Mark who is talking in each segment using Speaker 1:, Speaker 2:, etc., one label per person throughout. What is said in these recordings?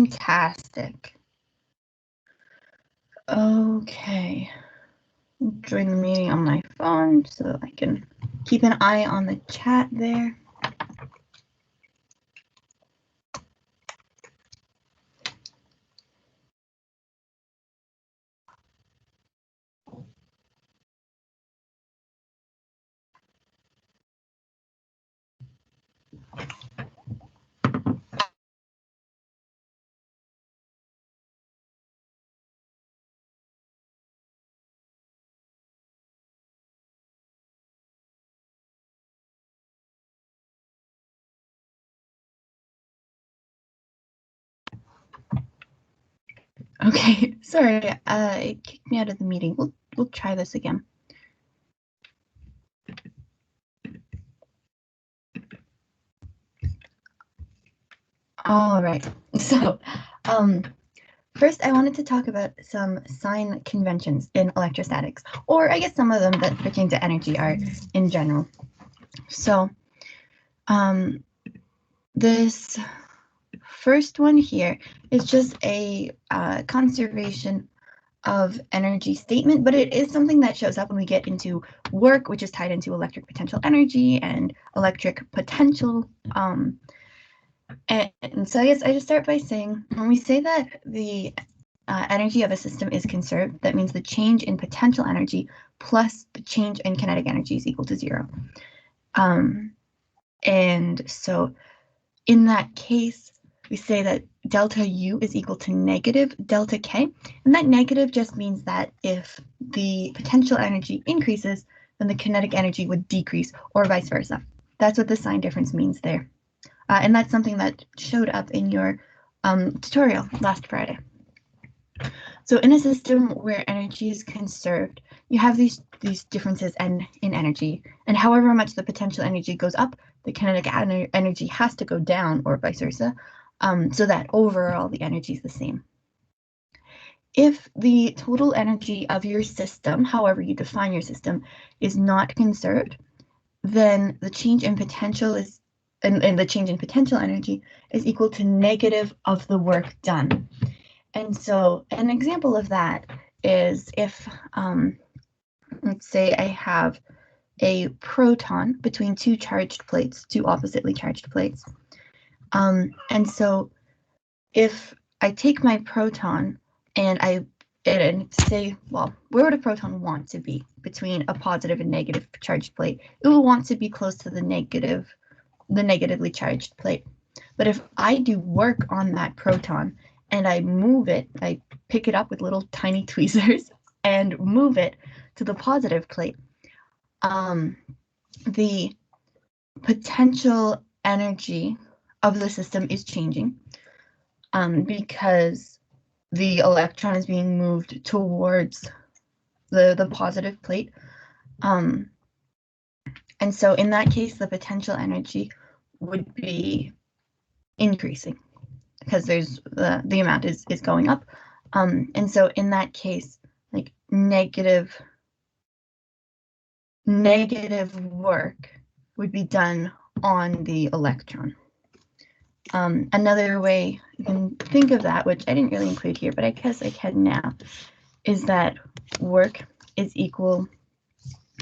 Speaker 1: Fantastic. Okay. Join the meeting on my phone so I can keep an eye on the chat there. Okay, sorry, it kicked me out of the meeting. We'll try this again. All right, so first I wanted to talk about some sign conventions in electrostatics, or I guess some of them that pertain to energy are in general. So this first one here is just a conservation of energy statement, but it is something that shows up when we get into work, which is tied into electric potential energy and electric potential. And so I guess I just start by saying, when we say that the energy of a system is conserved, that means the change in potential energy plus the change in kinetic energy is equal to 0. And so in that case, we say that delta U is equal to negative delta K. And that negative just means that if the potential energy increases, then the kinetic energy would decrease, or vice versa. That's what the sign difference means there. And that's something that showed up in your tutorial last Friday. So in a system where energy is conserved, you have these differences in energy. And however much the potential energy goes up, the kinetic energy has to go down, or vice versa, so that overall the energy is the same. If the total energy of your system, however you define your system, is not conserved, then the change in potential is, and the change in potential energy is equal to negative of the work done. And so an example of that is if, let's say I have a proton between two charged plates, two oppositely charged plates. And so if I take my proton and say, well, where would a proton want to be between a positive and negative charged plate? It will want to be close to the negatively charged plate. But if I do work on that proton and I move it, I pick it up with little tiny tweezers and move it to the positive plate, the potential energy of the system is changing because the electron is being moved towards the positive plate. And so in that case, the potential energy would be increasing because there's the amount is going up. And so in that case, like negative work would be done on the electron. Another way you can think of that, which I didn't really include here, but I guess I can now, is that work is equal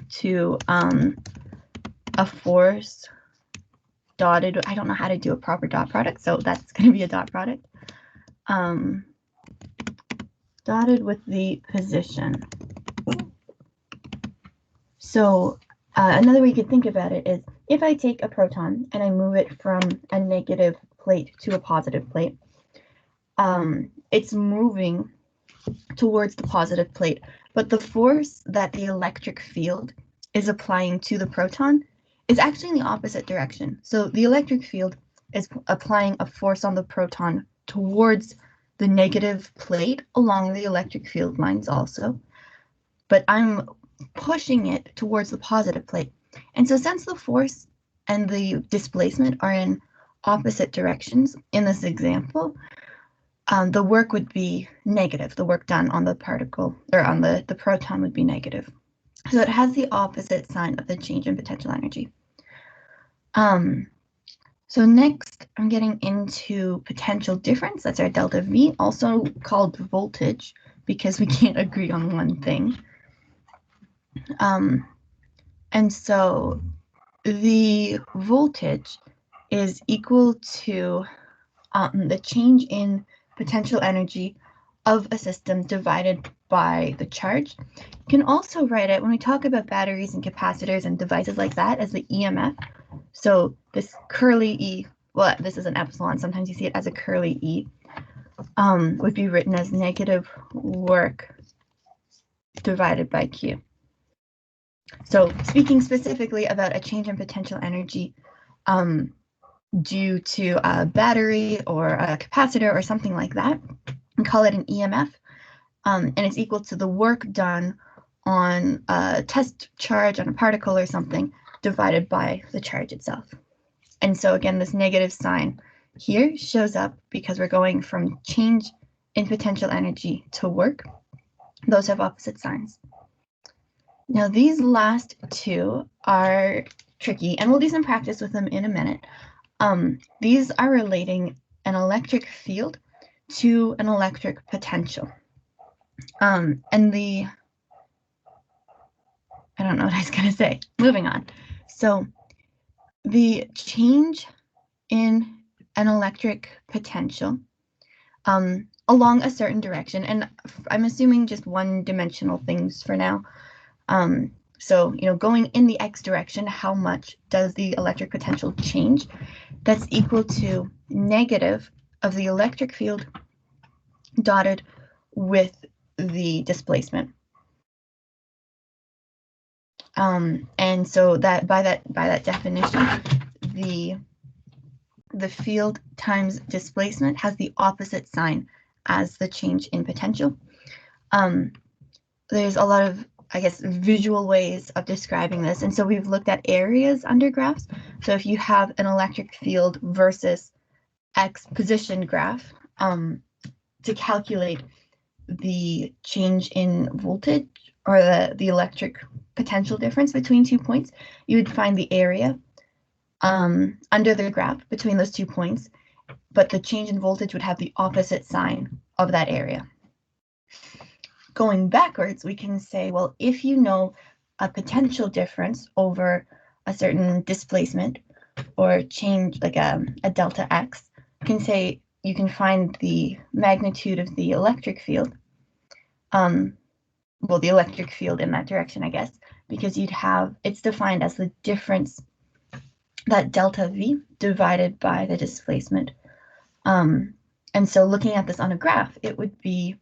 Speaker 1: to a force dotted. I don't know how to do a proper dot product, so that's going to be a dot product. Dotted with the position. So another way you could think about it is if I take a proton and I move it from a negative plate to a positive plate, it's moving towards the positive plate, but the force that the electric field is applying to the proton is actually in the opposite direction. So the electric field is applying a force on the proton towards the negative plate along the electric field lines also, but I'm pushing it towards the positive plate. And so since the force and the displacement are in opposite directions in this example, the work would be negative. The work done on the particle or on the proton would be negative. So it has the opposite sign of the change in potential energy. So next, I'm getting into potential difference. That's our delta V, also called voltage, because we can't agree on one thing. And so the voltage is equal to the change in potential energy of a system divided by the charge. You can also write it when we talk about batteries and capacitors and devices like that as the EMF. So this curly E, well, this is an epsilon, sometimes you see it as a curly E, would be written as negative work divided by Q. So speaking specifically about a change in potential energy due to a battery or a capacitor or something like that, we call it an EMF, and it's equal to the work done on a test charge on a particle or something divided by the charge itself. And so again, this negative sign here shows up because we're going from change in potential energy to work. Those have opposite signs. Now these last two are tricky, and we'll do some practice with them in a minute. These are relating an electric field to an electric potential. And I don't know what I was going to say. Moving on. So the change in an electric potential along a certain direction, and I'm assuming just one-dimensional things for now. So, going in the x direction, how much does the electric potential change? That's equal to negative of the electric field dotted with the displacement. And so that by that definition, the field times displacement has the opposite sign as the change in potential. There's a lot of, I guess, visual ways of describing this. And so we've looked at areas under graphs. So if you have an electric field versus X position graph, to calculate the change in voltage or the electric potential difference between 2 points, you would find the area under the graph between those 2 points, but the change in voltage would have the opposite sign of that area. Going backwards, we can say, well, if you know a potential difference over a certain displacement or change, like a delta X, you can say you can find the magnitude of the electric field, well, the electric field in that direction, I guess, because it's defined as the difference, that delta V divided by the displacement. And so looking at this on a graph, you'd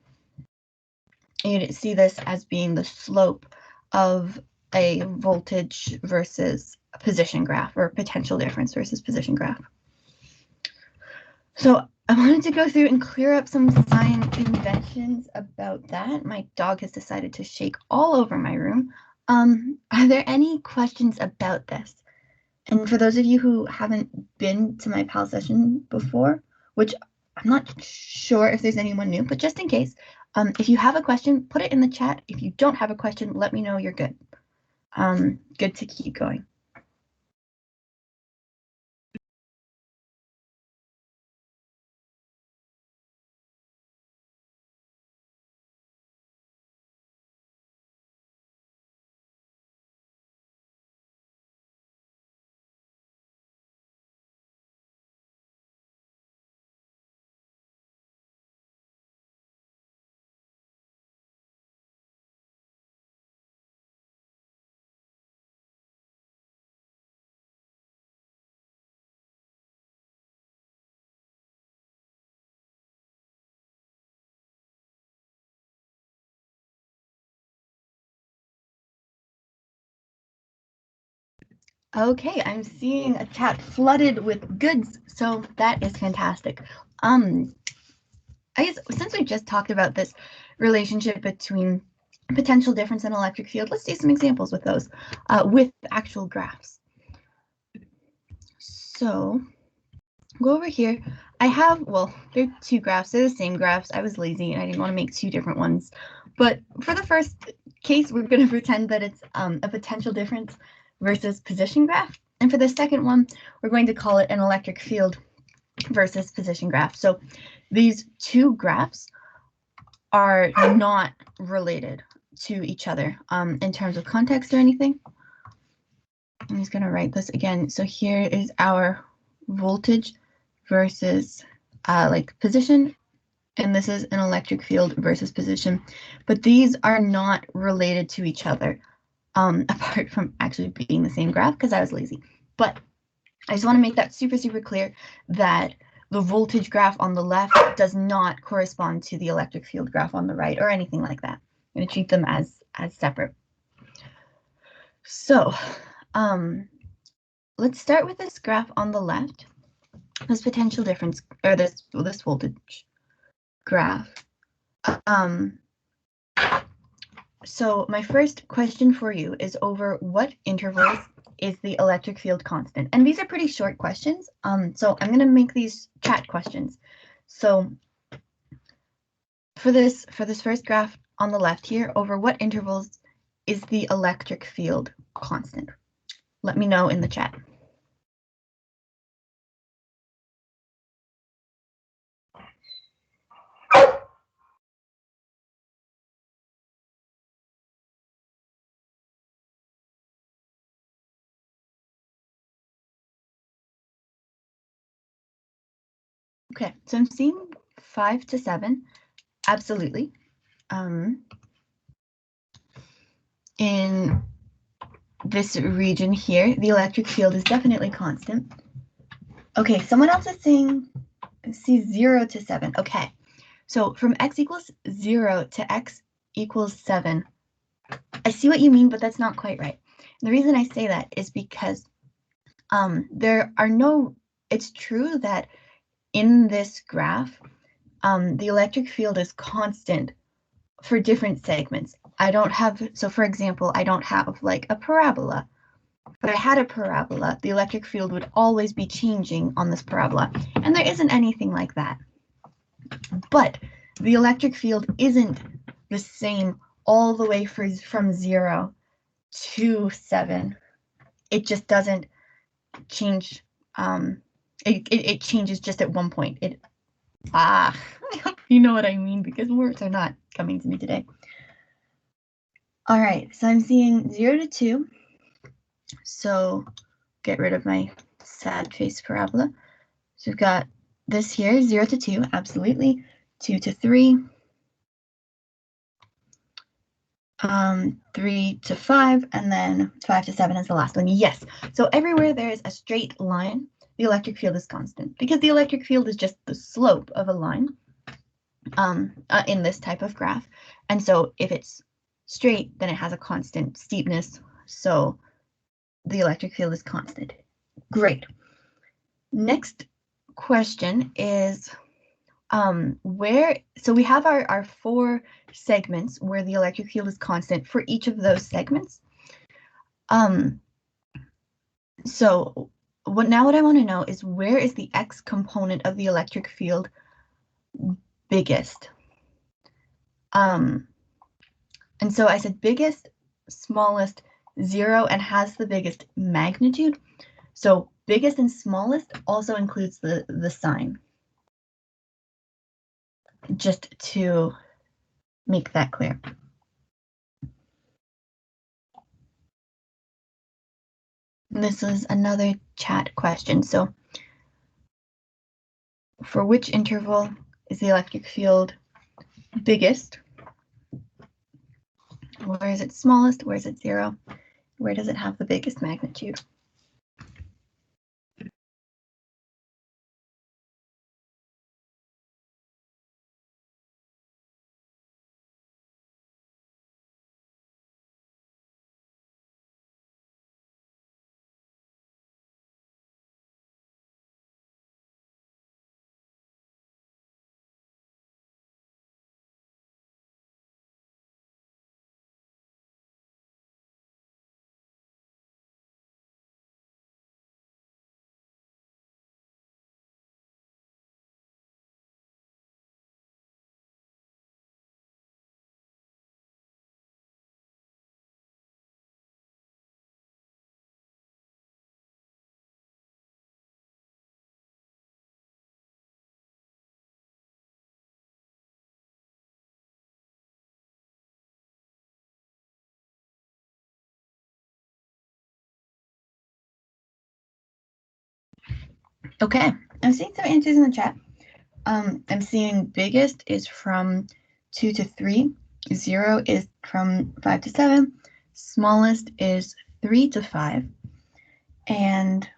Speaker 1: see this as being the slope of a voltage versus a position graph, or potential difference versus position graph. So I wanted to go through and clear up some sign conventions about that. My dog has decided to shake all over my room. Are there any questions about this? And for those of you who haven't been to my PAL session before, which I'm not sure if there's anyone new, but just in case, if you have a question, put it in the chat. If you don't have a question, let me know you're good. Good to keep going. Okay, I'm seeing a chat flooded with goods, so that is fantastic. I guess since we just talked about this relationship between potential difference in electric field, let's do some examples with those, with actual graphs. So go over here. I have, well, they're two graphs. They're the same graphs. I was lazy and I didn't want to make two different ones. But for the first case, we're going to pretend that it's a potential difference versus position graph. And for the second one, we're going to call it an electric field versus position graph. So these two graphs are not related to each other in terms of context or anything. I'm just going to write this again. So here is our voltage versus like position, and this is an electric field versus position, but these are not related to each other apart from actually being the same graph because I was lazy. But I just want to make that super, super clear that the voltage graph on the left does not correspond to the electric field graph on the right or anything like that. I'm going to treat them as separate. So let's start with this graph on the left, this potential difference, or this voltage graph. So my first question for you is over what intervals is the electric field constant? And these are pretty short questions. So I'm going to make these chat questions. So for this first graph on the left here, over what intervals is the electric field constant? Let me know in the chat. Okay, so I'm seeing 5 to 7, absolutely. In this region here, the electric field is definitely constant. Okay, someone else is saying, see 0 to 7. Okay, so from x equals 0 to x equals 7, I see what you mean, but that's not quite right. And the reason I say that is because there are no, it's true that in this graph, the electric field is constant for different segments. I don't have, so for example, I don't have like a parabola. If I had a parabola, the electric field would always be changing on this parabola, and there isn't anything like that. But the electric field isn't the same all the way from 0 to 7. It just doesn't change. It changes just at one point. I hope you know what I mean, because words are not coming to me today. All right, so I'm seeing 0 to 2. So get rid of my sad face parabola. So we've got this here, 0 to 2, absolutely. 2 to 3. 3 to 5, and then 5 to 7 is the last one. Yes, so everywhere there is a straight line, the electric field is constant, because the electric field is just the slope of a line in this type of graph. And so if it's straight, then it has a constant steepness, so the electric field is constant. Great. Next question is so we have our 4 segments where the electric field is constant for each of those segments. So what I want to know is, where is the x component of the electric field biggest? And so I said biggest, smallest, 0, and has the biggest magnitude. So biggest and smallest also includes the sign, just to make that clear. This is another chat question. So for which interval is the electric field biggest? Where is it smallest? Where is it 0? Where does it have the biggest magnitude? Okay, I'm seeing some answers in the chat. I'm seeing biggest is from 2 to 3, 0 is from 5 to 7, smallest is 3 to 5, and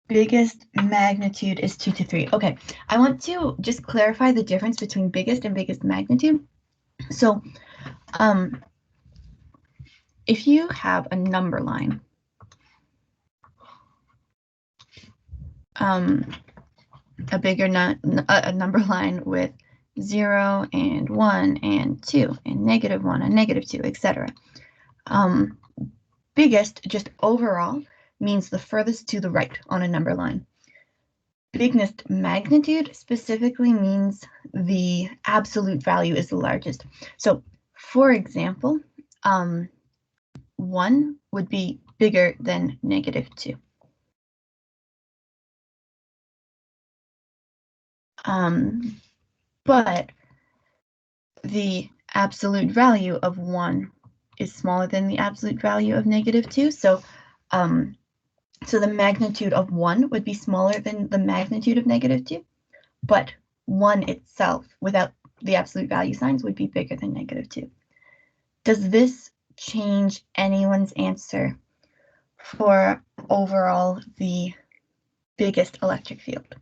Speaker 1: biggest magnitude is 2 to 3. Okay, I want to just clarify the difference between biggest and biggest magnitude. So if you have a number line, a bigger a number line with 0 and 1 and 2 and -1 and -2, etc. Biggest, just overall, means the furthest to the right on a number line. Biggest magnitude specifically means the absolute value is the largest. So, for example, 1 would be bigger than -2. But the absolute value of 1 is smaller than the absolute value of -2. So the magnitude of 1 would be smaller than the magnitude of -2, but 1 itself, without the absolute value signs, would be bigger than -2. Does this change anyone's answer for overall the biggest electric field?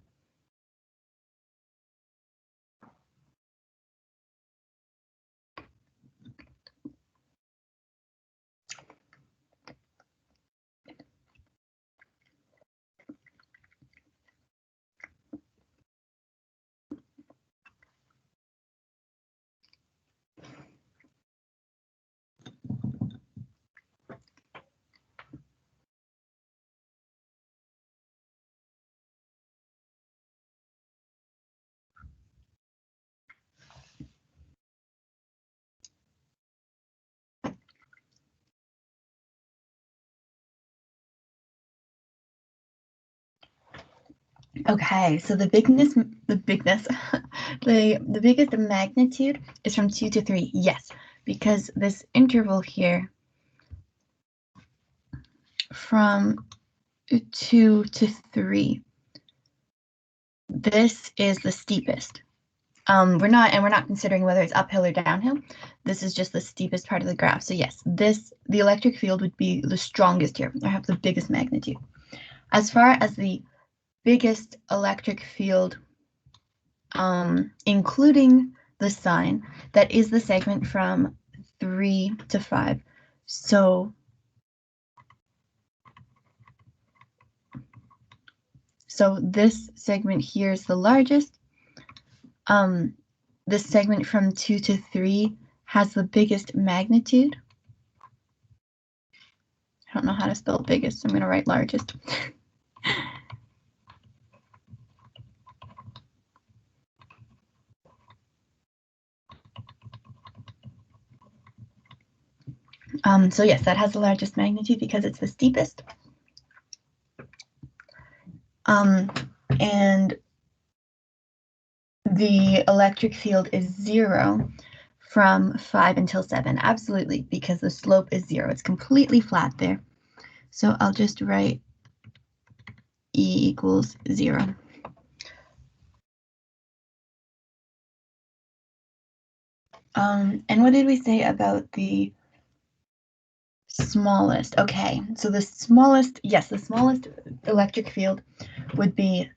Speaker 1: Okay, so the biggest magnitude is from 2 to 3. Yes, because this interval here from 2 to 3, this is the steepest. We're not considering whether it's uphill or downhill. This is just the steepest part of the graph. So yes, the electric field would be the strongest here, or have the biggest magnitude. As far as the biggest electric field, including the sign, that is the segment from 3 to 5. So this segment here is the largest. This segment from 2 to 3 has the biggest magnitude. I don't know how to spell biggest, so I'm going to write largest. So yes, that has the largest magnitude because it's the steepest. And the electric field is 0 from 5 until 7. Absolutely, because the slope is 0. It's completely flat there. So I'll just write E equals 0. And what did we say about the smallest? Okay, so the smallest, yes, the smallest electric field would be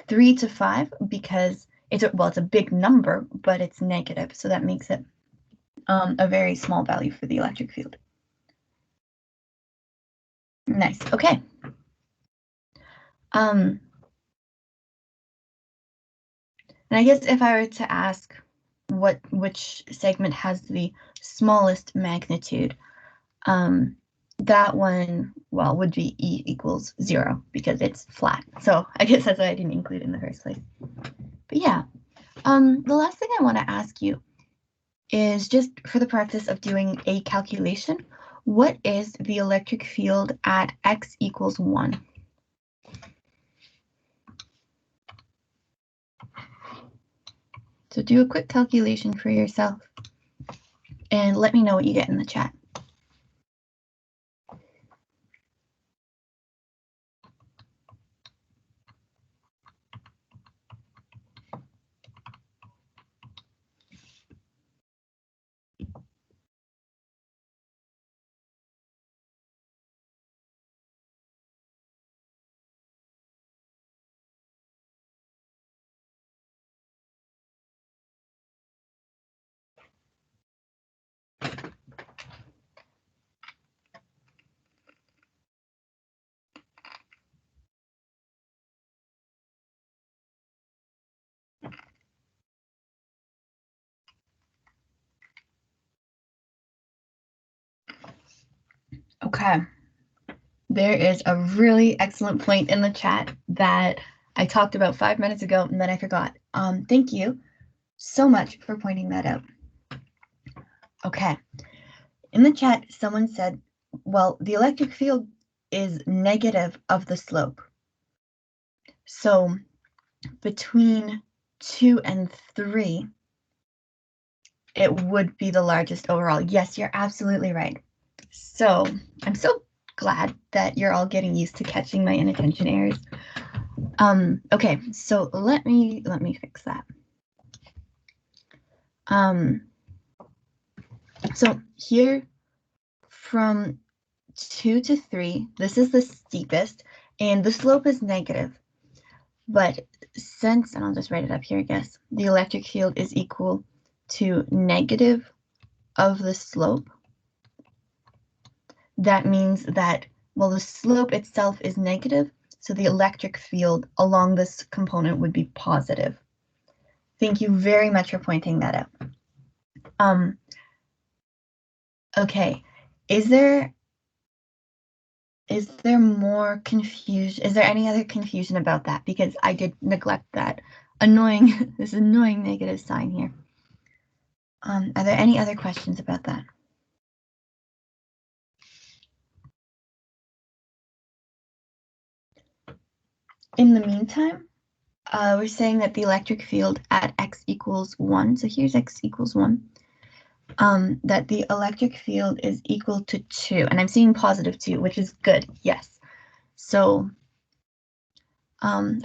Speaker 1: 3 to 5 because it's a big number, but it's negative, so that makes it a very small value for the electric field. Nice. Okay. And I guess if I were to ask which segment has the smallest magnitude, that one, well, would be E equals 0 because it's flat. So I guess that's why I didn't include it in the first place. But yeah, the last thing I want to ask you is, just for the practice of doing a calculation, what is the electric field at x equals 1? So do a quick calculation for yourself and let me know what you get in the chat. Okay. There is a really excellent point in the chat that I talked about 5 minutes ago and then I forgot. Thank you so much for pointing that out. Okay. In the chat, someone said, well, the electric field is negative of the slope. So between 2 and 3, it would be the largest overall. Yes, you're absolutely right. So I'm so glad that you're all getting used to catching my inattention errors. Okay, so let me fix that. So here from 2 to 3, this is the steepest, and the slope is negative. But since, and I'll just write it up here, I guess, the electric field is equal to negative of the slope, that means that, well, the slope itself is negative, so the electric field along this component would be positive. Thank you very much for pointing that out. Okay, is there more confusion? Is there any other confusion about that? Because I did neglect that annoying, this annoying negative sign here. Are there any other questions about that? In the meantime, we're saying that the electric field at x equals 1, so here's x equals 1, that the electric field is equal to 2, and I'm seeing positive 2, which is good, yes. So,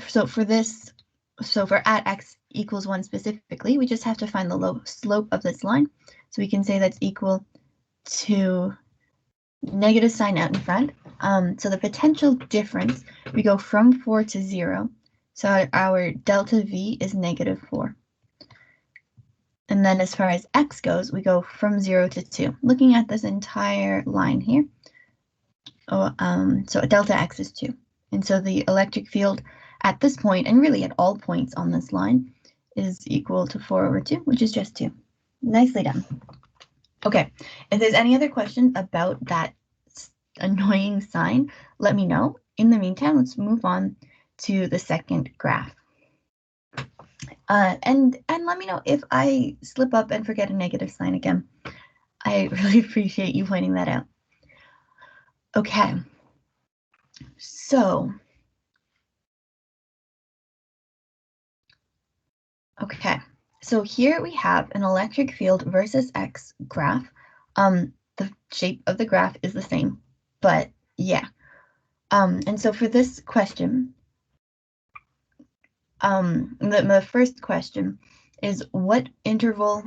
Speaker 1: so for at x equals 1 specifically, we just have to find the slope of this line. So we can say that's equal to negative sign out in front. So the potential difference, we go from 4 to 0. So our delta V is negative 4. And then as far as x goes, we go from 0 to 2. Looking at this entire line here, so delta x is 2. And so the electric field at this point, and really at all points on this line, is equal to 4 over 2, which is just 2. Nicely done. Okay, if there's any other questions about that annoying sign, let me know. In the meantime, let's move on to the second graph. And let me know if I slip up and forget a negative sign again. I really appreciate you pointing that out. Okay, so here we have an electric field versus x graph. The shape of the graph is the same, but yeah. And so for this question, the first question is what interval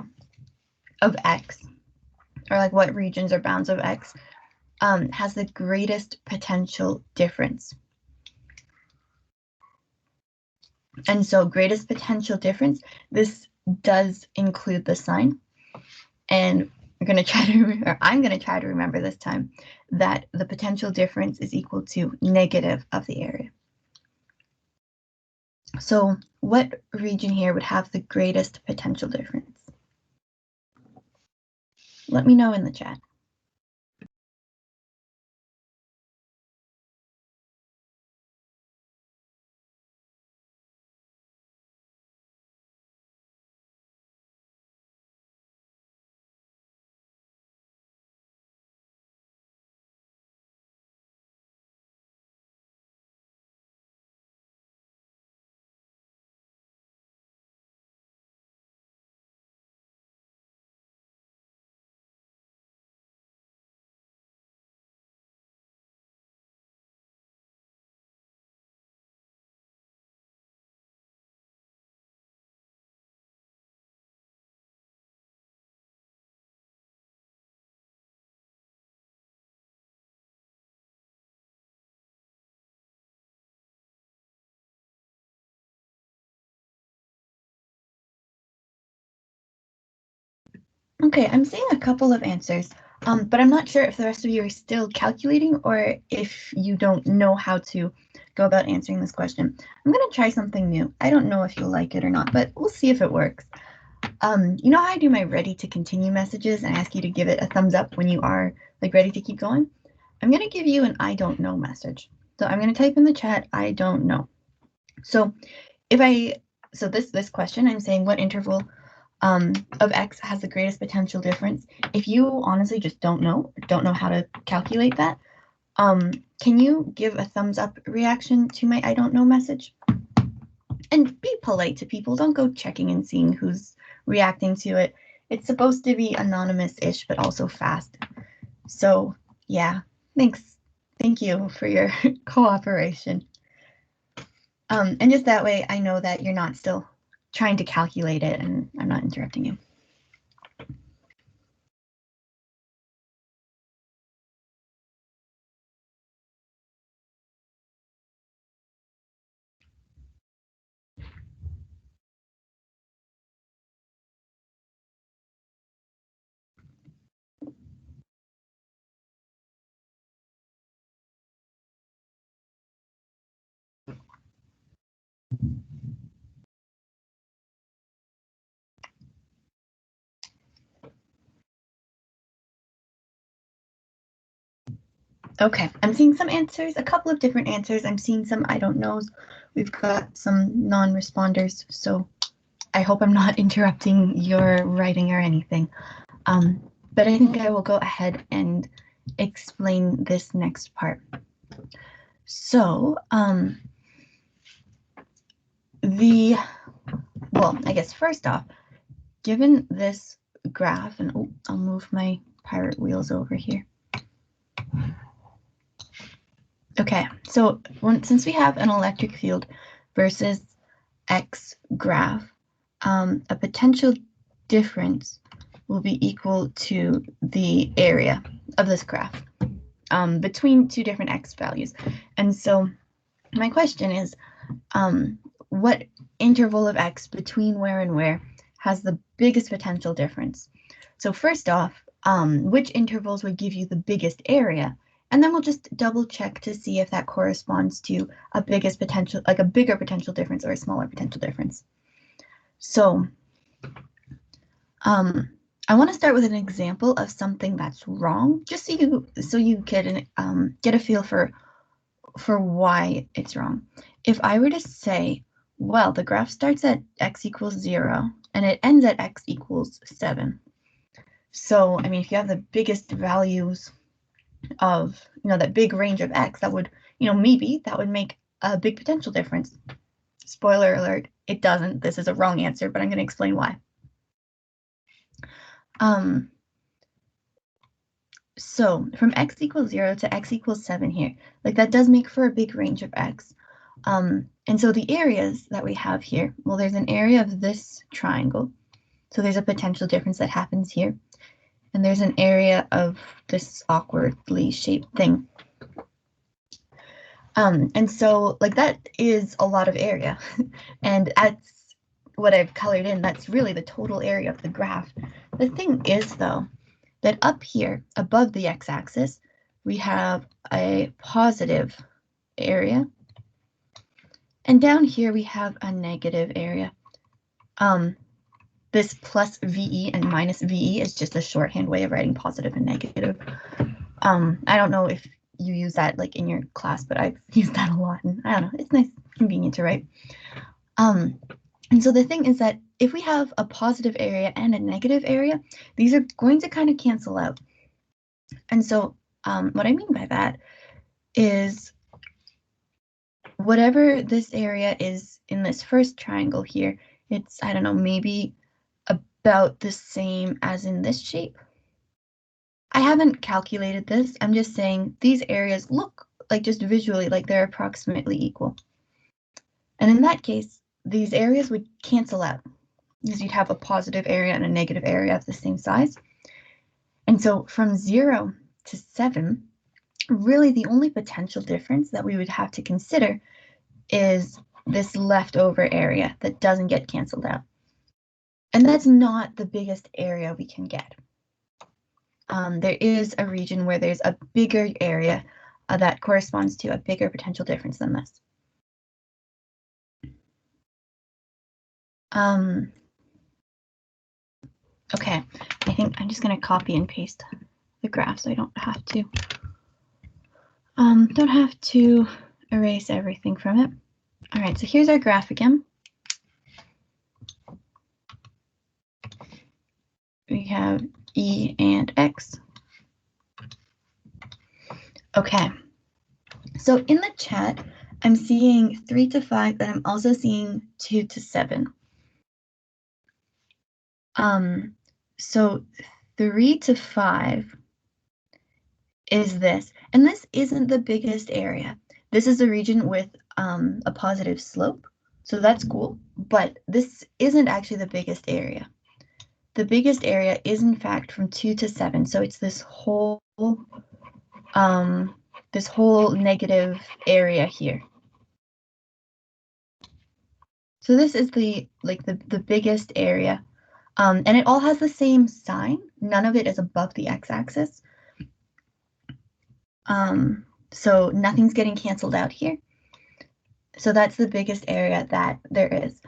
Speaker 1: of x, or like what regions or bounds of x, has the greatest potential difference? And so greatest potential difference, this does include the sign. And we're going to try to, or I'm going to try to remember this time, that the potential difference is equal to negative of the area. So what region here would have the greatest potential difference? Let me know in the chat. Okay, I'm seeing a couple of answers, but I'm not sure if the rest of you are still calculating or if you don't know how to go about answering this question. I'm going to try something new. I don't know if you'll like it or not, but we'll see if it works. You know how I do my ready to continue messages and ask you to give it a thumbs up when you are like ready to keep going? I'm going to give you an I don't know message. So I'm going to type in the chat, I don't know. So this question, I'm saying what interval of x has the greatest potential difference. If you honestly just don't know how to calculate that, can you give a thumbs up reaction to my I don't know message? And be polite to people. Don't go checking and seeing who's reacting to it. It's supposed to be anonymous-ish, but also fast. So yeah, thanks. Thank you for your cooperation. And just that way I know that you're not still trying to calculate it and I'm not interrupting you. Okay, I'm seeing some answers, a couple of different answers. I'm seeing some I don't knows. We've got some non-responders, so I hope I'm not interrupting your writing or anything. But I think I will go ahead and explain this next part. So, well, I guess first off, given this graph, and I'll move my pirate wheels over here. Okay, so since we have an electric field versus x graph, a potential difference will be equal to the area of this graph between two different x values. And so my question is, what interval of x between where and where has the biggest potential difference? So first off, which intervals would give you the biggest area? And then we'll just double check to see if that corresponds to a bigger potential difference or a smaller potential difference. So I want to start with an example of something that's wrong, just so you can get a feel for why it's wrong. If I were to say, well, the graph starts at x equals 0 and it ends at x equals 7. So, I mean, if you have the biggest values of, that big range of x, that would, maybe that would make a big potential difference. Spoiler alert, it doesn't. This is a wrong answer, but I'm going to explain why. So from x equals 0 to x equals 7 here, like that does make for a big range of x. And so the areas that we have here, well, there's an area of this triangle. So there's a potential difference that happens here. And there's an area of this awkwardly shaped thing. And so like that is a lot of area. And that's what I've colored in. That's really the total area of the graph. The thing is, though, that up here above the x-axis, we have a positive area. And down here we have a negative area. This plus VE and minus VE is just a shorthand way of writing positive and negative. I don't know if you use that like in your class, but I've used that a lot, and I don't know, it's nice, convenient to write. And so the thing is that if we have a positive area and a negative area, these are going to kind of cancel out. And so what I mean by that is whatever this area is in this first triangle here, it's, I don't know, maybe about the same as in this shape. I haven't calculated this. I'm just saying these areas look like, just visually, like they're approximately equal. And in that case, these areas would cancel out because you'd have a positive area and a negative area of the same size. And so from 0 to 7, really the only potential difference that we would have to consider is this leftover area that doesn't get canceled out. And that's not the biggest area we can get. There is a region where there's a bigger area that corresponds to a bigger potential difference than this. Okay, I think I'm just going to copy and paste the graph so I don't have to erase everything from it. All right, so here's our graph again. We have E and X. Okay, so in the chat, I'm seeing 3 to 5, but I'm also seeing 2 to 7. So 3 to 5 is this, and this isn't the biggest area. This is a region with a positive slope, so that's cool, but this isn't actually the biggest area. The biggest area is in fact from 2 to 7, so it's this whole negative area here. So this is the biggest area, and it all has the same sign. None of it is above the x-axis. So nothing's getting canceled out here. So that's the biggest area that there is.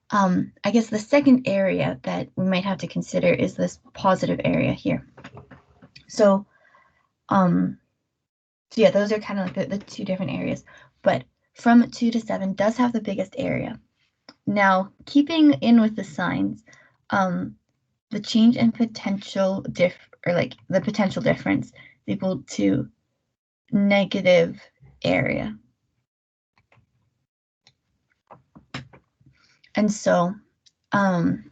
Speaker 1: I guess the second area that we might have to consider is this positive area here. So, so yeah, those are kind of like the two different areas. But from 2 to 7 does have the biggest area. Now, keeping in with the signs, the change in potential the potential difference is equal to negative area. And so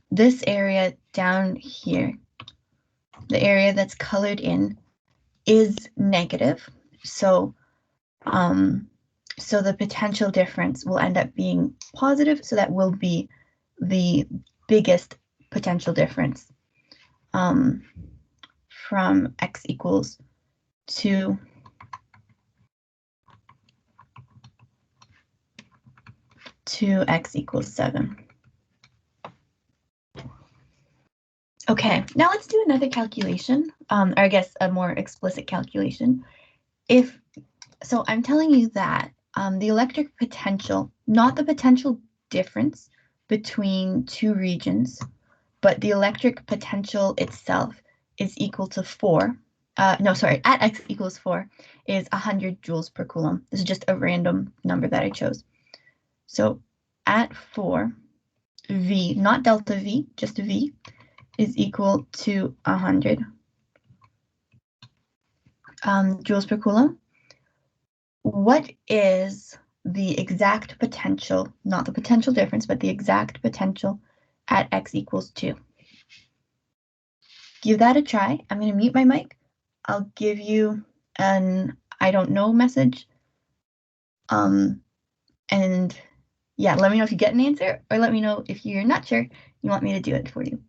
Speaker 1: this area down here, the area that's colored in, is negative. So so the potential difference will end up being positive, so that will be the biggest potential difference from x equals 2 to x equals 7. Okay, now let's do another calculation, or I guess a more explicit calculation. So I'm telling you that the electric potential, not the potential difference between two regions, but the electric potential itself is equal to 4. No, sorry, at x equals 4 is 100 joules per coulomb. This is just a random number that I chose. So at 4, V, not delta V, just V, is equal to 100 joules per coulomb. What is the exact potential, not the potential difference, but the exact potential at x equals 2? Give that a try. I'm going to mute my mic. I'll give you an I don't know message. And yeah, let me know if you get an answer, or let me know if you're not sure, you want me to do it for you.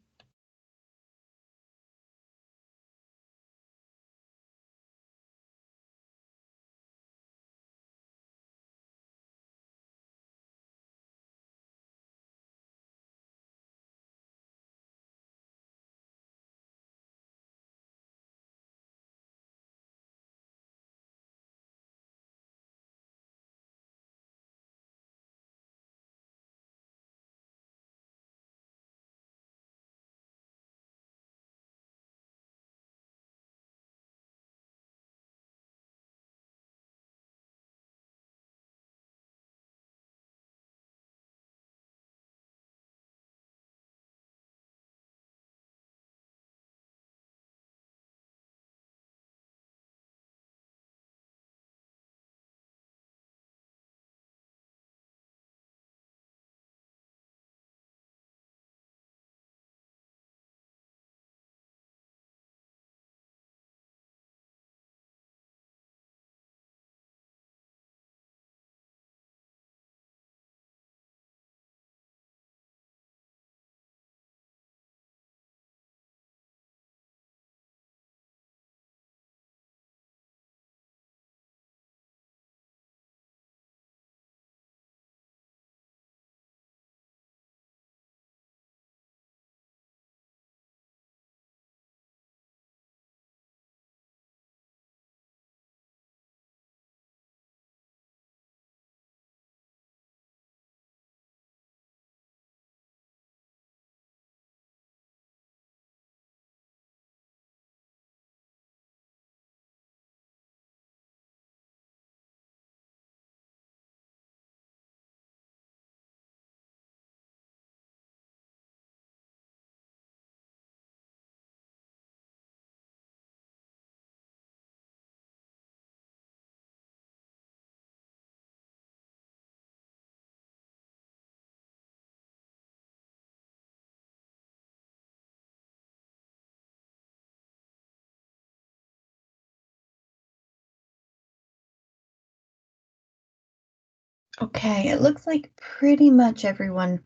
Speaker 1: Okay, it looks like pretty much everyone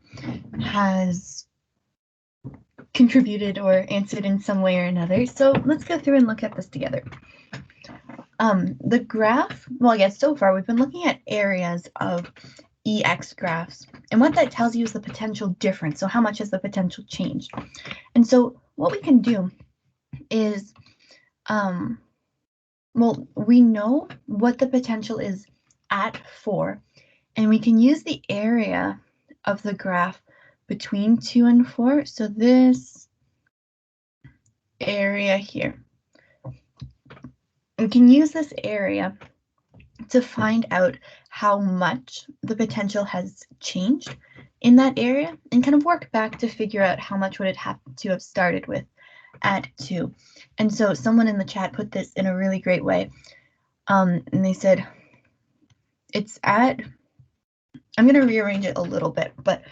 Speaker 1: has contributed or answered in some way or another. So let's go through and look at this together. The graph, well, yes, so far we've been looking at areas of EX graphs. And what that tells you is the potential difference. So how much has the potential changed? And so what we can do is, well, we know what the potential is at 4, and we can use the area of the graph between 2 and 4. So this area here, we can use this area to find out how much the potential has changed in that area and kind of work back to figure out how much would it have to have started with at 2. And so someone in the chat put this in a really great way. And they said, it's at, I'm going to rearrange it a little bit, but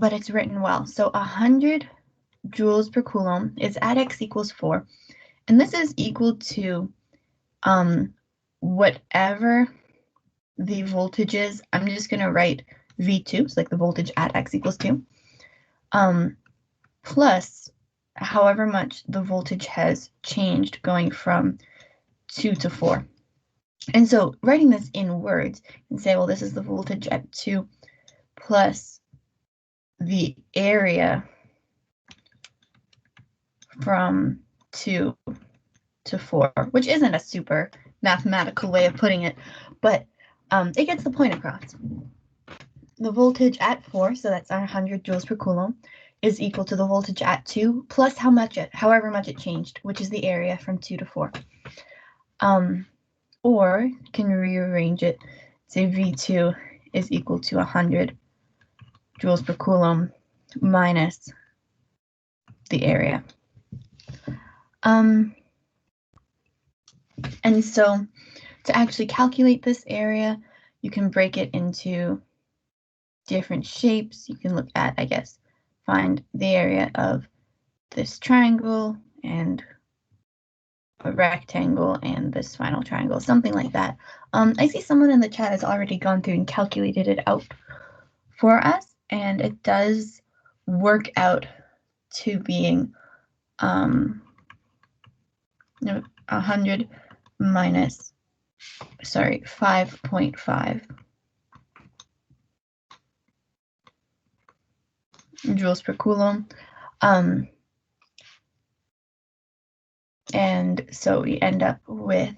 Speaker 1: it's written well. So 100 joules per coulomb is at x equals 4. And this is equal to whatever the voltage is. I'm just going to write V2, so like the voltage at x equals 2, plus however much the voltage has changed going from 2 to 4. And so writing this in words, you can say, well, this is the voltage at 2 plus the area from 2 to 4, which isn't a super mathematical way of putting it, but it gets the point across. The voltage at 4, so that's 100 joules per coulomb, is equal to the voltage at 2 plus however much it changed, which is the area from 2 to 4. Or you can rearrange it, say V2 is equal to 100 joules per coulomb minus the area. And so to actually calculate this area, you can break it into different shapes. You can look at, I guess, find the area of this triangle and a rectangle and this final triangle, something like that. I see someone in the chat has already gone through and calculated it out for us, and it does work out to being 100 minus, 5.5 joules per coulomb. And so we end up with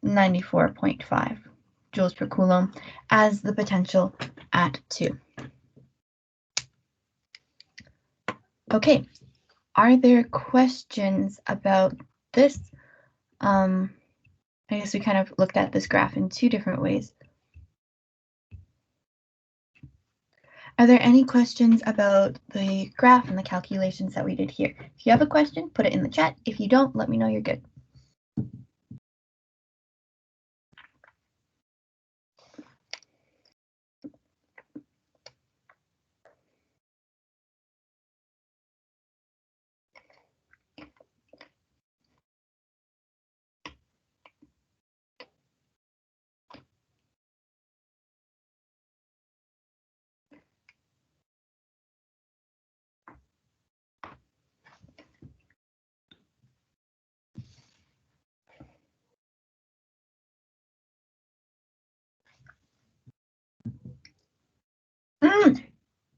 Speaker 1: 94.5 joules per coulomb as the potential at 2. Okay, are there questions about this? I guess we kind of looked at this graph in 2 different ways. Are there any questions about the graph and the calculations that we did here? If you have a question, put it in the chat. If you don't, let me know you're good.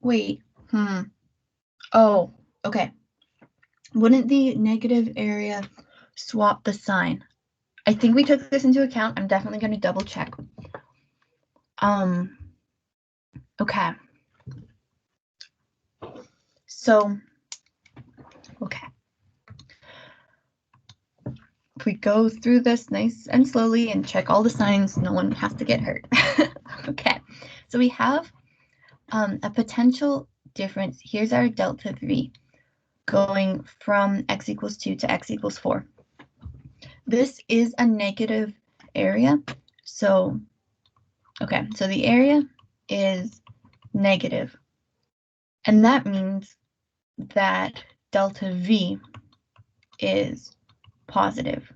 Speaker 1: Wait. Oh, okay. Wouldn't the negative area swap the sign? I think we took this into account. I'm definitely going to double check. Okay. So, okay. If we go through this nice and slowly and check all the signs, no one has to get hurt. Okay. So we have a potential difference. Here's our delta V going from x equals 2 to x equals 4. This is a negative area. So, okay, so the area is negative. And that means that delta V is positive.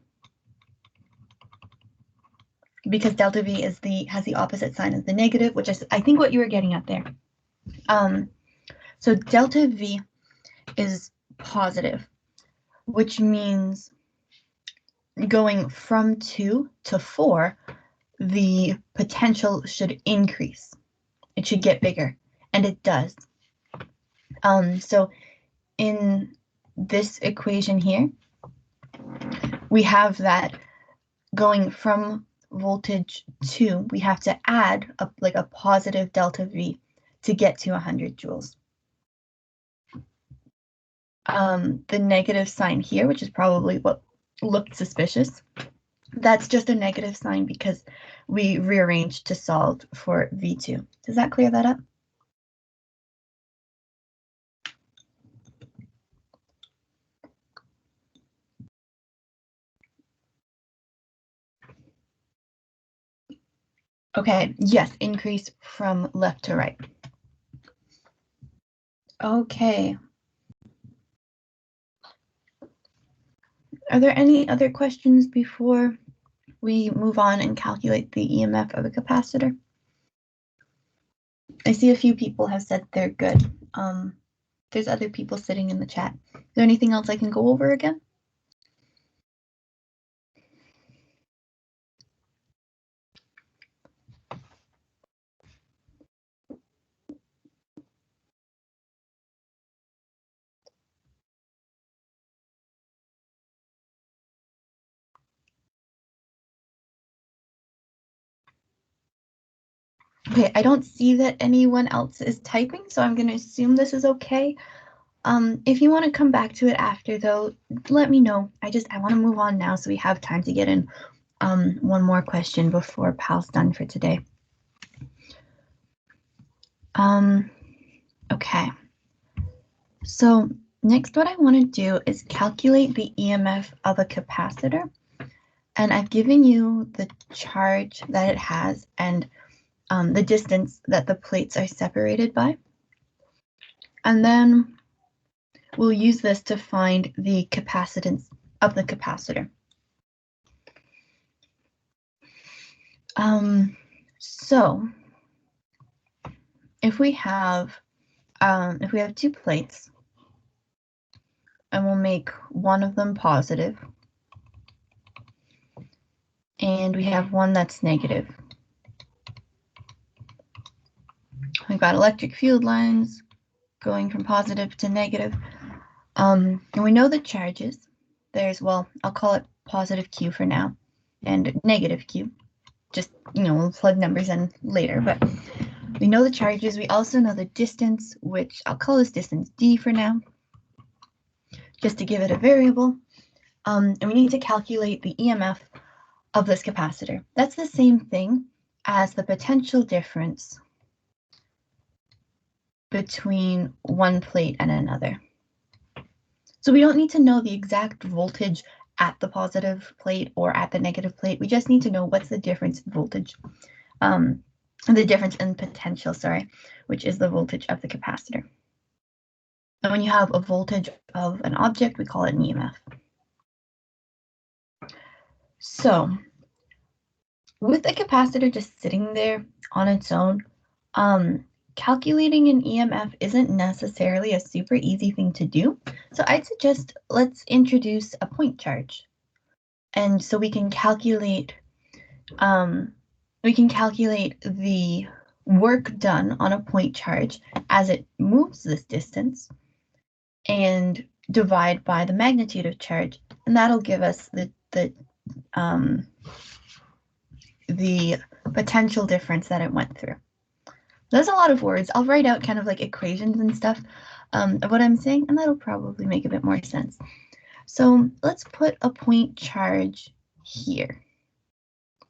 Speaker 1: because delta V has the opposite sign as the negative, which is I think what you were getting at there. So delta V is positive, which means going from 2 to 4, the potential should increase. It should get bigger, and it does. So in this equation here, we have that going from voltage 2, we have to add a positive delta V to get to 100 joules. The negative sign here, which is probably what looked suspicious, that's just a negative sign because we rearranged to solve for V2. Does that clear that up? Okay, yes, increase from left to right. Okay. Are there any other questions before we move on and calculate the EMF of a capacitor? I see a few people have said they're good. There's other people sitting in the chat. Is there anything else I can go over again? Okay, I don't see that anyone else is typing, so I'm going to assume this is okay. If you want to come back to it after, though, let me know. I want to move on now so we have time to get in one more question before Pal's done for today. Okay. So next, what I want to do is calculate the EMF of a capacitor. And I've given you the charge that it has and the distance that the plates are separated by. And then we'll use this to find the capacitance of the capacitor. So if we have 2 plates, and we'll make one of them positive, and we have one that's negative. We've got electric field lines going from positive to negative. And we know the charges. There's, well, I'll call it positive Q for now, and negative Q. Just, we'll plug numbers in later, but we know the charges. We also know the distance, which I'll call this distance D for now, just to give it a variable. And we need to calculate the EMF of this capacitor. That's the same thing as the potential difference between one plate and another. So we don't need to know the exact voltage at the positive plate or at the negative plate. We just need to know what's the difference in voltage, the difference in potential, which is the voltage of the capacitor. And when you have a voltage of an object, we call it an EMF. So with a capacitor just sitting there on its own, calculating an EMF isn't necessarily a super easy thing to do. So I'd suggest let's introduce a point charge. And so we can calculate the work done on a point charge as it moves this distance and divide by the magnitude of charge, and that'll give us the potential difference that it went through. There's a lot of words. I'll write out kind of like equations and stuff of what I'm saying, and that'll probably make a bit more sense. So let's put a point charge here.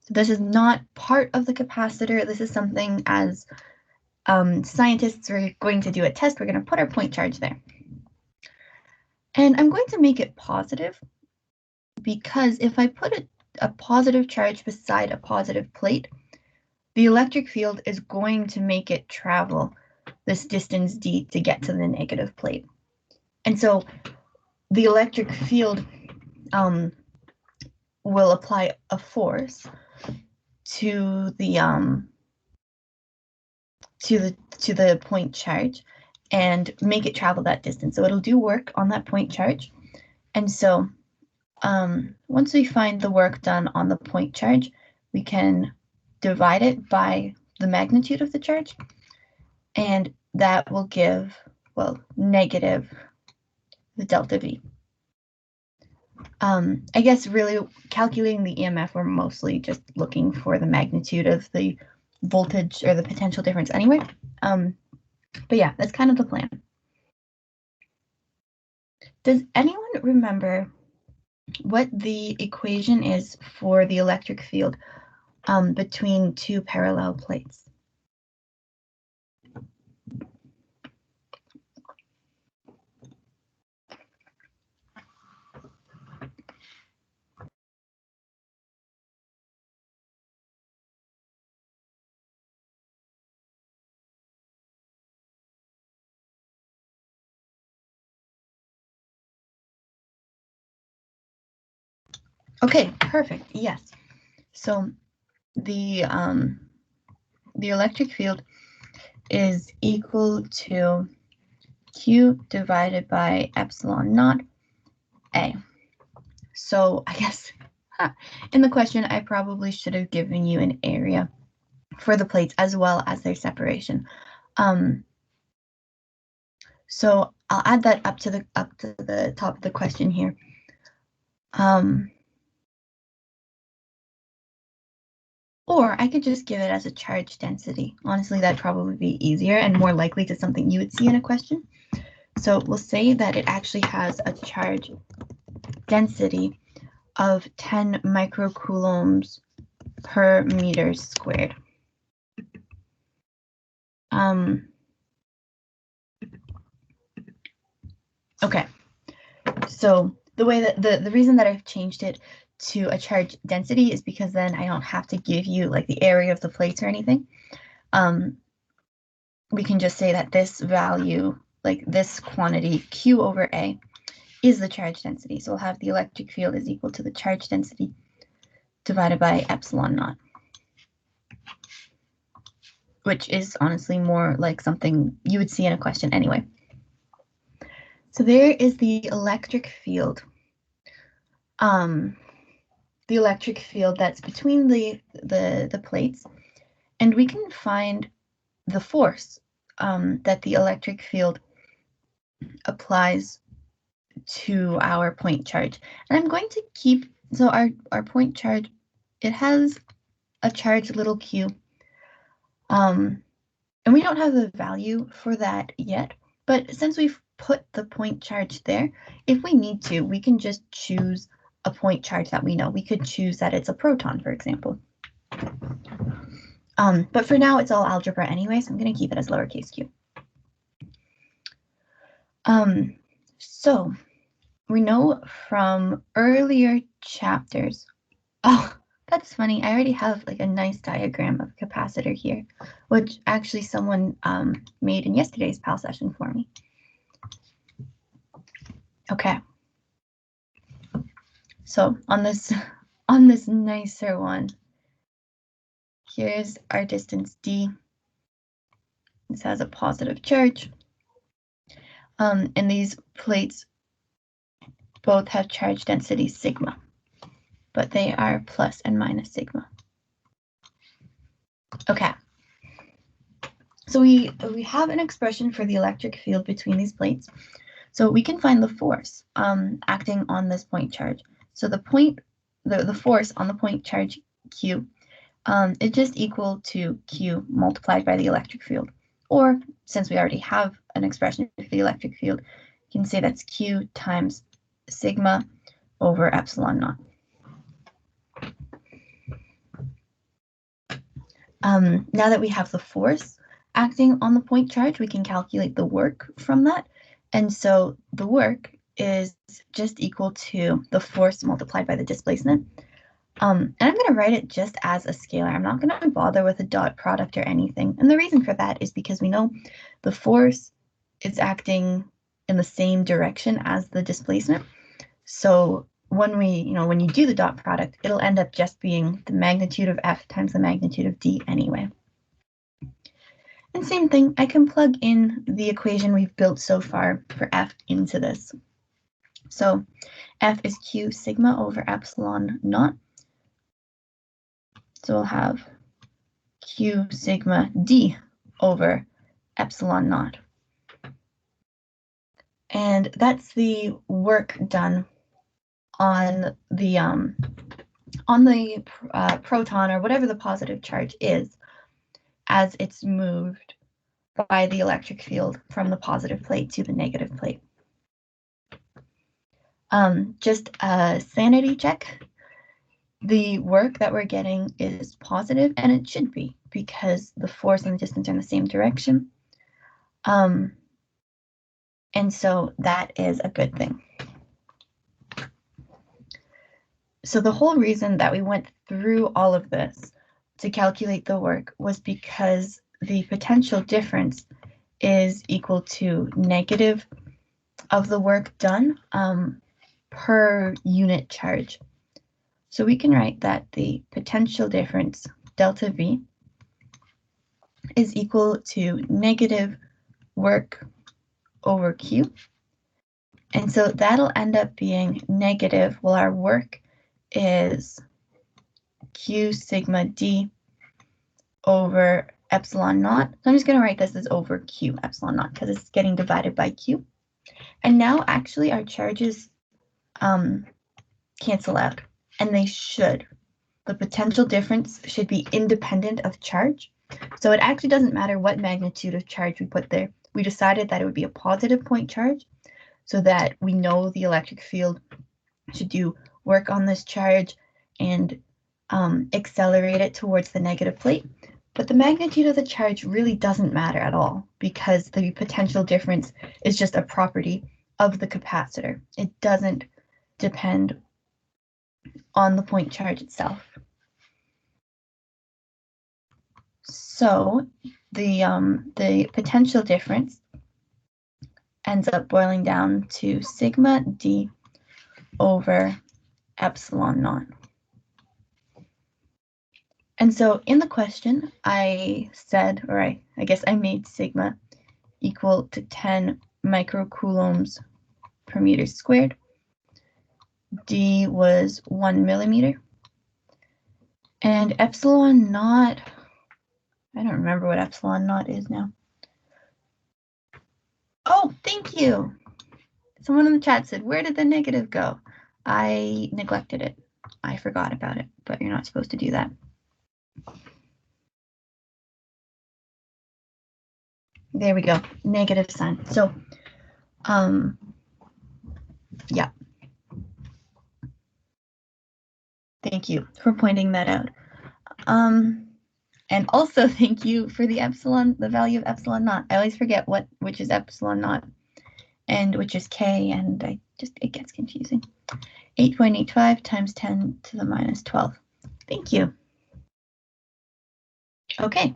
Speaker 1: So this is not part of the capacitor. This is something as scientists are going to do a test. We're going to put our point charge there. And I'm going to make it positive because if I put a positive charge beside a positive plate, the electric field is going to make it travel this distance d to get to the negative plate. And so the electric field will apply a force to the to the point charge and make it travel that distance. So it'll do work on that point charge. And so once we find the work done on the point charge, we can divide it by the magnitude of the charge, and that will give, well, negative the delta V. I guess really calculating the EMF, we're mostly just looking for the magnitude of the voltage or the potential difference anyway. But yeah, that's kind of the plan. Does anyone remember what the equation is for the electric field between two parallel plates? Okay, perfect. Yes. So the electric field is equal to Q divided by epsilon naught A. So I guess in the question, I probably should have given you an area for the plates as well as their separation. So I'll add that up to the top of the question here. Or I could just give it as a charge density. Honestly, that'd probably be easier and more likely to something you would see in a question. So we'll say that it actually has a charge density of 10 microcoulombs per meter squared. Okay, so the way that the reason that I've changed it to a charge density is because then I don't have to give you like the area of the plates or anything. We can just say that this value, like this quantity Q over A, is the charge density. So we'll have the electric field is equal to the charge density divided by epsilon naught, which is honestly more like something you would see in a question anyway. So there is the electric field. The electric field that's between the plates, and we can find the force that the electric field applies to our point charge. And I'm going to keep, so our point charge, it has a charge little q. And we don't have the value for that yet, but since we've put the point charge there, if we need to, we can just choose a point charge that we know. We could choose that it's a proton, for example. But for now, it's all algebra anyway, so I'm going to keep it as lowercase q. So we know from earlier chapters, oh, that's funny. I already have like a nice diagram of a capacitor here, which actually someone made in yesterday's PAL session for me. Okay. So on this nicer one, here's our distance d. This has a positive charge. And these plates both have charge density sigma, but they are plus and minus sigma. Okay. So we have an expression for the electric field between these plates. So we can find the force acting on this point charge. So the force on the point charge Q is just equal to Q multiplied by the electric field. Or since we already have an expression for the electric field, you can say that's Q times sigma over epsilon naught. Now that we have the force acting on the point charge, we can calculate the work from that. And so the work is just equal to the force multiplied by the displacement. And I'm going to write it just as a scalar. I'm not going to bother with a dot product or anything. And the reason for that is because we know the force is acting in the same direction as the displacement. So when you do the dot product, it'll end up just being the magnitude of F times the magnitude of D anyway. And same thing, I can plug in the equation we've built so far for F into this. So F is Q sigma over epsilon naught. So we'll have Q sigma D over epsilon naught. And that's the work done on the proton, or whatever the positive charge is, as it's moved by the electric field from the positive plate to the negative plate. Just a sanity check. The work that we're getting is positive, and it should be, because the force and the distance are in the same direction. And so that is a good thing. So the whole reason that we went through all of this to calculate the work was because the potential difference is equal to negative of the work done per unit charge. So we can write that the potential difference, delta V, is equal to negative work over Q. And so that'll end up being negative, well, our work is Q sigma D over epsilon naught. So I'm just going to write this as over Q epsilon naught because it's getting divided by Q. And now actually our charges cancel out, and they should. The potential difference should be independent of charge. So it actually doesn't matter what magnitude of charge we put there. We decided that it would be a positive point charge so that we know the electric field should do work on this charge and accelerate it towards the negative plate. But the magnitude of the charge really doesn't matter at all, because the potential difference is just a property of the capacitor. It doesn't depend on the point charge itself. So the potential difference ends up boiling down to sigma D over epsilon naught. And so in the question, I said, or I guess I made sigma equal to 10 microcoulombs per meter squared. D was 1 millimeter. And epsilon naught, I don't remember what epsilon naught is now. Oh, thank you. Someone in the chat said, where did the negative go? I neglected it. I forgot about it, but you're not supposed to do that. There we go, negative sign. So, yeah. Thank you for pointing that out. And also thank you for the value of epsilon naught. I always forget which is epsilon naught and which is K, and it gets confusing. 8.85 times 10 to the minus 12. Thank you. Okay,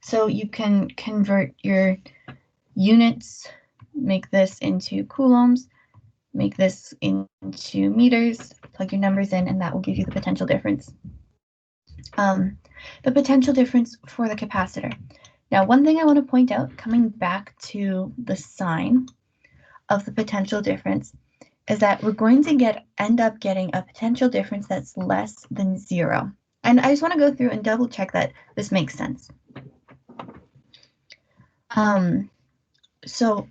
Speaker 1: so you can convert your units, make this into coulombs, make this into meters, plug your numbers in, and that will give you the potential difference. The potential difference for the capacitor. Now, one thing I want to point out, coming back to the sign of the potential difference, is that we're going to end up getting a potential difference that's less than 0. And I just want to go through and double check that this makes sense. So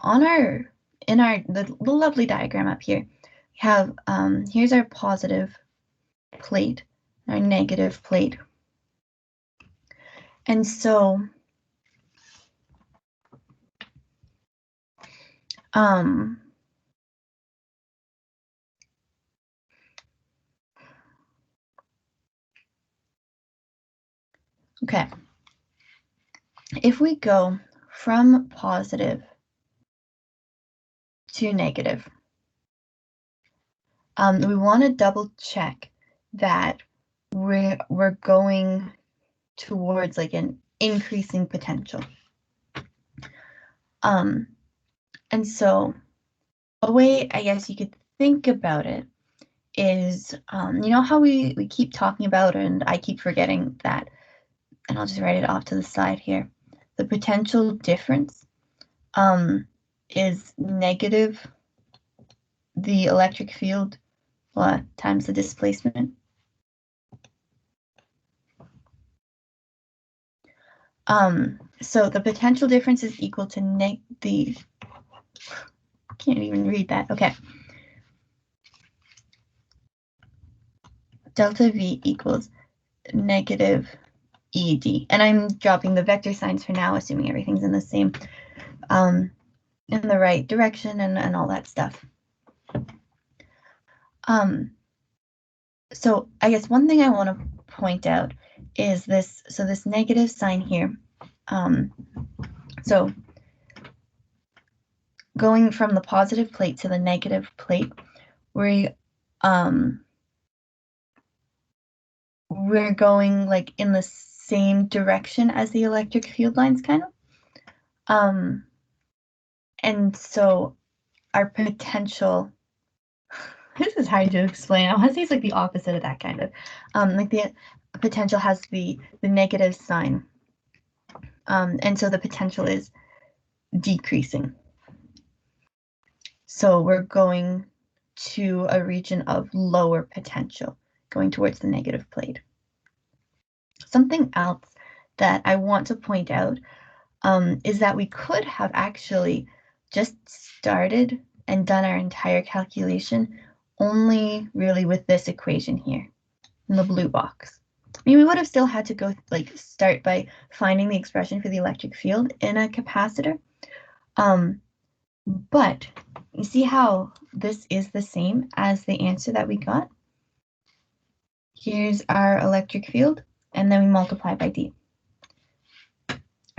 Speaker 1: in the lovely diagram up here, we have here's our positive plate, our negative plate. And so okay, if we go from positive to negative, we want to double check that we're going towards like an increasing potential. And so a way I guess you could think about it is, you know how we keep talking about, and I keep forgetting that, and I'll just write it off to the side here. The potential difference is negative the electric field times the displacement. So the potential difference is equal to can't even read that. Okay. Delta V equals negative ED. And I'm dropping the vector signs for now, assuming everything's in the same, in the right direction and all that stuff. So I guess one thing I want to point out is this, so this negative sign here. So going from the positive plate to the negative plate, we're going like in the same direction as the electric field lines, kind of. And so our potential, this is hard to explain. I want to say it's like the opposite of that, kind of. Like the potential has the negative sign. And so the potential is decreasing. So we're going to a region of lower potential, going towards the negative plate. Something else that I want to point out is that we could have actually just started and done our entire calculation only really with this equation here in the blue box. I mean, we would have still had to go start by finding the expression for the electric field in a capacitor. But you see how this is the same as the answer that we got? Here's our electric field, and then we multiply by D.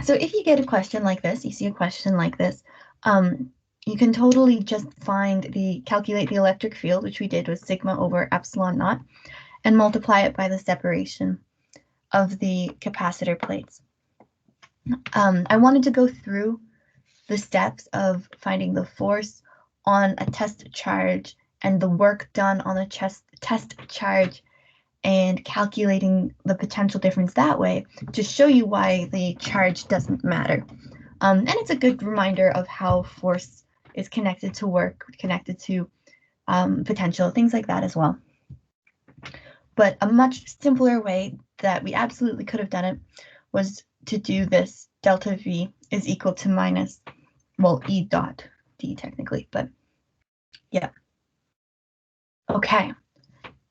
Speaker 1: So if you get a question like this, you see a question like this, you can totally just calculate the electric field, which we did with sigma over epsilon naught, and multiply it by the separation of the capacitor plates. I wanted to go through the steps of finding the force on a test charge and the work done on a test charge and calculating the potential difference that way to show you why the charge doesn't matter. And it's a good reminder of how force is connected to work, connected to potential, things like that as well. But a much simpler way that we absolutely could have done it was to do this delta V is equal to minus, well, E dot D technically, but yeah. Okay.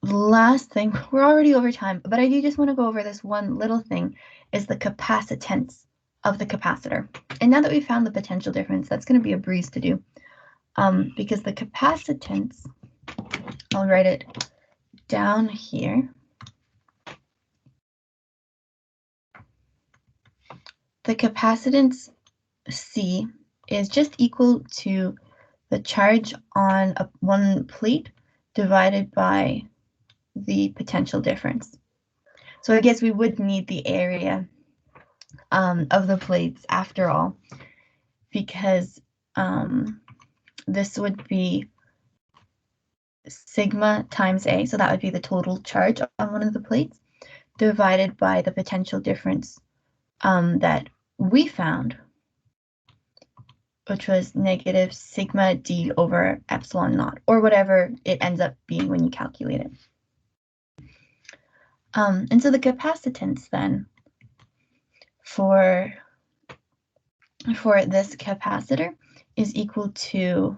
Speaker 1: Last thing, we're already over time, but I do just want to go over this one little thing, is the capacitance of the capacitor. And now that we've found the potential difference, that's going to be a breeze to do, because the capacitance, I'll write it down here. The capacitance C is just equal to the charge on one plate divided by the potential difference. So I guess we would need the area of the plates after all, because this would be sigma times A, so that would be the total charge on one of the plates, divided by the potential difference that we found, which was negative sigma D over epsilon naught, or whatever it ends up being when you calculate it. And so the capacitance then for this capacitor is equal to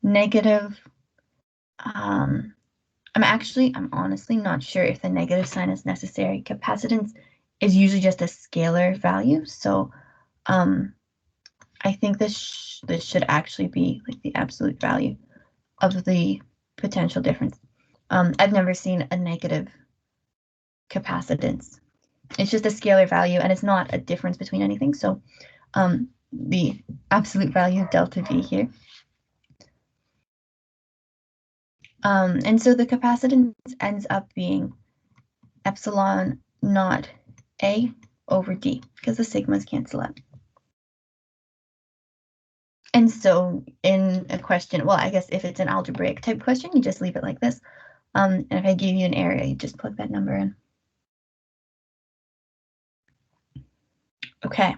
Speaker 1: negative, I'm honestly not sure if the negative sign is necessary. Capacitance is usually just a scalar value, so I think this should actually be like the absolute value of the potential difference. I've never seen a negative capacitance. It's just a scalar value, and it's not a difference between anything. So the absolute value of delta V here. And so the capacitance ends up being epsilon naught A over D, because the sigmas cancel out. And so in a question, well, I guess if it's an algebraic type question, you just leave it like this. And if I give you an area, you just plug that number in. Okay.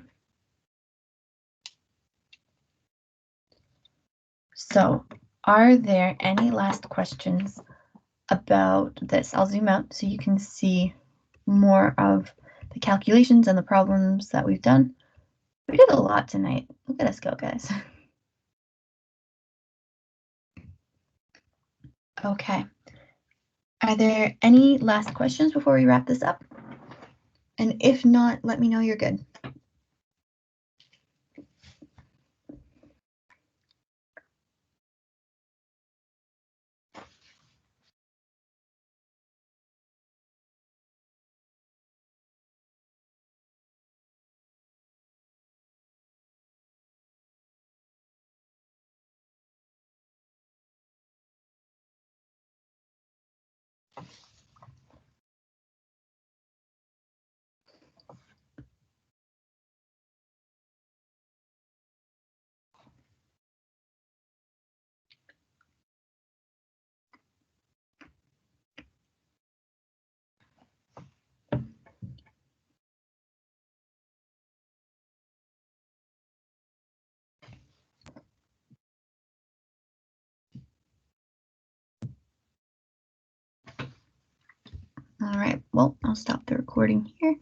Speaker 1: So are there any last questions about this? I'll zoom out so you can see more of the calculations and the problems that we've done. We did a lot tonight. Look at us go, guys. Okay. Are there any last questions before we wrap this up? And if not, let me know you're good. All right, well, I'll stop the recording here.